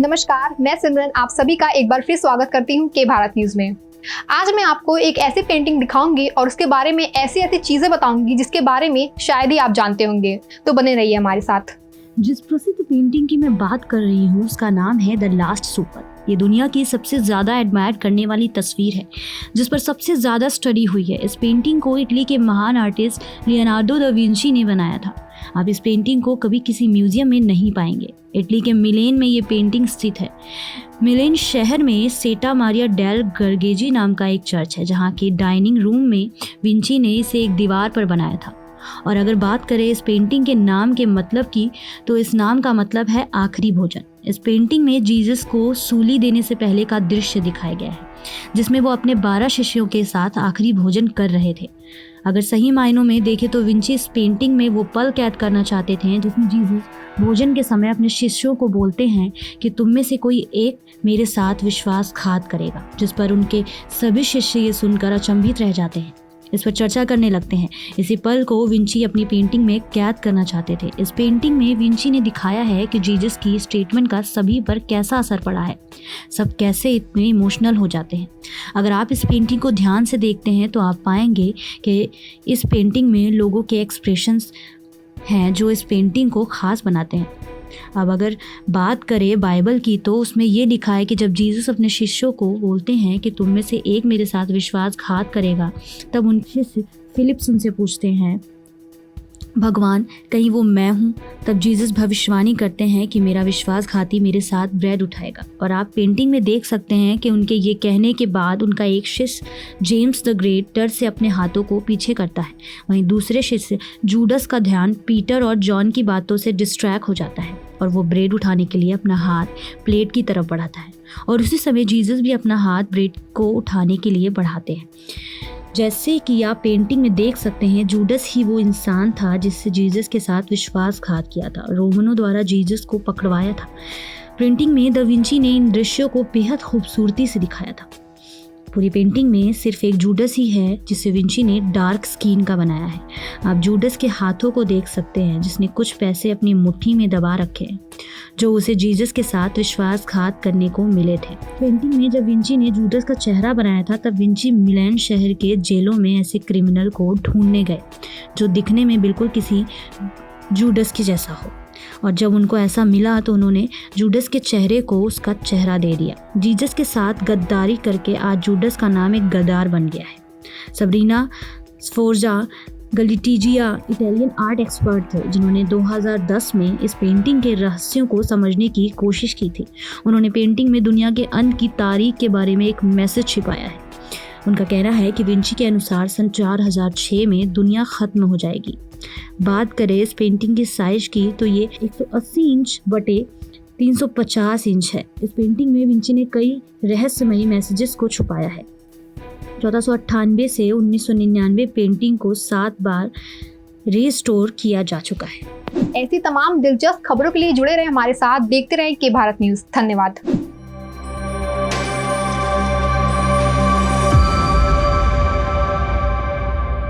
नमस्कार, मैं सिमरन आप सभी का एक बार फिर स्वागत करती हूँ के भारत न्यूज़ में। आज मैं आपको एक ऐसी पेंटिंग दिखाऊंगी और उसके बारे में ऐसी ऐसी चीज़ें बताऊंगी जिसके बारे में शायद ही आप जानते होंगे, तो बने रहिए हमारे साथ। जिस प्रसिद्ध पेंटिंग की मैं बात कर रही हूँ उसका नाम है द लास्ट सुपर। ये दुनिया की सबसे ज़्यादा एडमायर करने वाली तस्वीर है जिस पर सबसे ज़्यादा स्टडी हुई है। इस पेंटिंग को इटली के महान आर्टिस्ट लियोनार्डो दा विंची ने बनाया था। आप इस पेंटिंग को कभी किसी म्यूजियम में नहीं पाएंगे। इटली के मिलेन में ये पेंटिंग स्थित है। मिलेन शहर में सेटा मारिया डेल गर्गेजी नाम का एक चर्च है जहाँ के डाइनिंग रूम में विंची ने इसे एक दीवार पर बनाया था। और अगर बात करें इस पेंटिंग के नाम के मतलब की, तो इस नाम का मतलब है आखिरी भोजन। इस पेंटिंग में जीसस को सूली देने से पहले का दृश्य दिखाया गया है जिसमें वो अपने 12 शिष्यों के साथ आखिरी भोजन कर रहे थे। अगर सही मायनों में देखें तो विंची इस पेंटिंग में वो पल कैद करना चाहते थे जिसमें जीसस भोजन के समय अपने शिष्यों को बोलते हैं कि तुम में से कोई एक मेरे साथ विश्वासघात करेगा, जिस पर उनके सभी शिष्य ये सुनकर अचंभित रह जाते हैं। इस पर चर्चा करने लगते हैं। इसी पल को विंची अपनी पेंटिंग में कैद करना चाहते थे। इस पेंटिंग में विंची ने दिखाया है कि जीसस की स्टेटमेंट का सभी पर कैसा असर पड़ा है, सब कैसे इतने इमोशनल हो जाते हैं। अगर आप इस पेंटिंग को ध्यान से देखते हैं तो आप पाएंगे कि इस पेंटिंग में लोगों के एक्सप्रेशंस हैं जो इस पेंटिंग को खास बनाते हैं। अब अगर बात करें बाइबल की तो उसमें ये लिखा है कि जब जीसस अपने शिष्यों को बोलते हैं कि तुम में से एक मेरे साथ विश्वासघात करेगा, तब उन शिष्य फिलिप्स उनसे पूछते हैं, भगवान कहीं वो मैं हूँ? तब जीसस भविष्यवाणी करते हैं कि मेरा विश्वासघाती मेरे साथ ब्रेड उठाएगा। और आप पेंटिंग में देख सकते हैं कि उनके ये कहने के बाद उनका एक शिष्य जेम्स द ग्रेट डर से अपने हाथों को पीछे करता है। वहीं दूसरे शिष्य जूडस का ध्यान पीटर और जॉन की बातों से डिस्ट्रैक्ट हो जाता है और वो ब्रेड उठाने के लिए अपना हाथ प्लेट की तरफ बढ़ाता है। और उसी समय जीसस भी अपना हाथ ब्रेड को उठाने के लिए बढ़ाते हैं। जैसे कि आप पेंटिंग में देख सकते हैं, जूडस ही वो इंसान था जिससे जीसस के साथ विश्वासघात किया था। रोमनों द्वारा जीसस को पकड़वाया था। पेंटिंग में दा विंची ने इन दृश्यों को बेहद खूबसूरती से दिखाया था। पूरी पेंटिंग में सिर्फ एक जूडस ही है जिसे विंची ने डार्क स्किन का बनाया है। आप जूडस के हाथों को देख सकते हैं जिसने कुछ पैसे अपनी मुट्ठी में दबा रखे हैं जो उसे जीसस के साथ विश्वासघात करने को मिले थे। पेंटिंग में जब विंची ने जूडस का चेहरा बनाया था तब विंची मिलान शहर के जेलों में ऐसे क्रिमिनल को ढूंढने गए जो दिखने में बिल्कुल किसी जूडस के जैसा हो। और जब उनको ऐसा मिला तो उन्होंने जूडस के चेहरे को उसका चेहरा दे दिया। जीसस के साथ गद्दारी करके आज जूडस का नाम एक गद्दार बन गया है। सबरीना स्फोर्जा गलिटिजिया इटालियन आर्ट एक्सपर्ट थे जिन्होंने 2010 में इस पेंटिंग के रहस्यों को समझने की कोशिश की थी। उन्होंने पेंटिंग में दुनिया के अंत की तारीख के बारे में एक मैसेज छिपाया है। उनका कहना है कि विंची के अनुसार सन 4006 में दुनिया खत्म हो जाएगी। बात करें इस पेंटिंग की साइज की तो ये 180 इंच बटे 350 इंच है। इस पेंटिंग में विंची ने कई रहस्यमयी मैसेजेस को छुपाया है। 1498 से 1999 पेंटिंग को 7 बार रिस्टोर किया जा चुका है। ऐसी तमाम दिलचस्प खबरों के लिए जुड़े रहे हमारे साथ, देखते रहें के भारत न्यूज़। धन्यवाद।